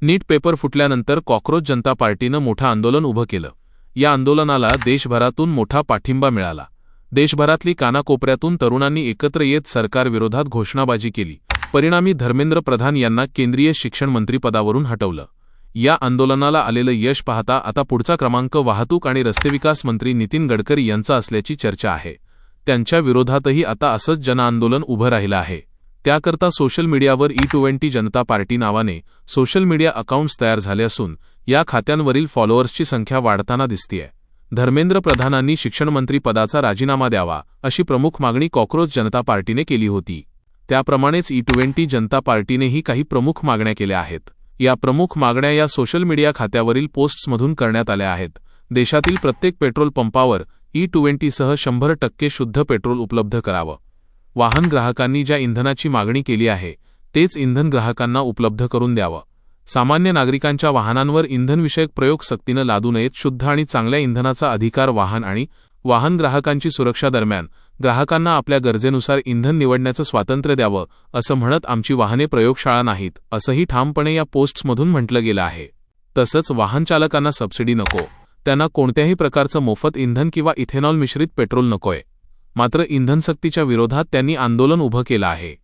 नीट paper फुटल्यानंतर cockroach जनता पार्टीनं मोठं आंदोलन उभं केलं। या आंदोलनाला देशभरातून मोठा पाठिंबा मिळाला। देशभरातली कानाकोपऱ्यातून तरुणांनी एकत्र येत सरकारविरोधात घोषणाबाजी केली। परिणामी धर्मेंद्र प्रधान यांना केंद्रीय शिक्षण मंत्रिपदावरून हटवलं। या आंदोलनाला आलेलं यश पाहता आता पुढचा क्रमांक वाहतूक आणि रस्तेविकास मंत्री नितीन गडकरी यांचा असल्याची चर्चा आहे। त्यांच्या विरोधातही आता असंच जनआंदोलन उभं राहिलं आहे। त्याकरता सोशल मीडियावर E20 जनता पार्टी नावाने सोशल मीडिया अकाउंट्स तयार झाले असून या खात्यांवरील फॉलोअर्सची संख्या वाढताना दिसतेय। धर्मेंद्र प्रधानांनी शिक्षणमंत्री पदाचा राजीनामा द्यावा अशी प्रमुख मागणी कॉकरोच जनता पार्टीने केली होती। त्याप्रमाणेच E20 जनता पार्टीनेही काही प्रमुख मागण्या केल्या आहेत। या प्रमुख मागण्या या सोशल मीडिया खात्यावरील पोस्ट्समधून करण्यात आल्या आहेत। देशातील प्रत्येक पेट्रोल पंपावर E20 सह 100% शुद्ध पेट्रोल उपलब्ध करावं। वाहन ग्राहकांनी ज्या इंधनाची मागणी केली आहे तेच इंधन ग्राहकांना उपलब्ध करून द्यावं। सामान्य नागरिकांच्या वाहनांवर इंधनविषयक प्रयोग सक्तीनं लादू नयेत। शुद्ध आणि चांगल्या इंधनाचा अधिकार वाहन ग्राहकांची सुरक्षा दरम्यान ग्राहकांना आपल्या गरजेनुसार इंधन निवडण्याचं स्वातंत्र्य द्यावं असं म्हणत आमची वाहने प्रयोगशाळा नाहीत असंही ठामपणे या पोस्ट्समधून म्हटलं गेलं आहे। तसंच वाहन चालकांना सबसिडी नको, त्यांना कोणत्याही प्रकारचं मोफत इंधन किंवा इथेनॉल मिश्रित पेट्रोल नकोय। मात्र इंधन सक्तीच्या विरोधात त्यांनी आंदोलन उभं केलं आहे।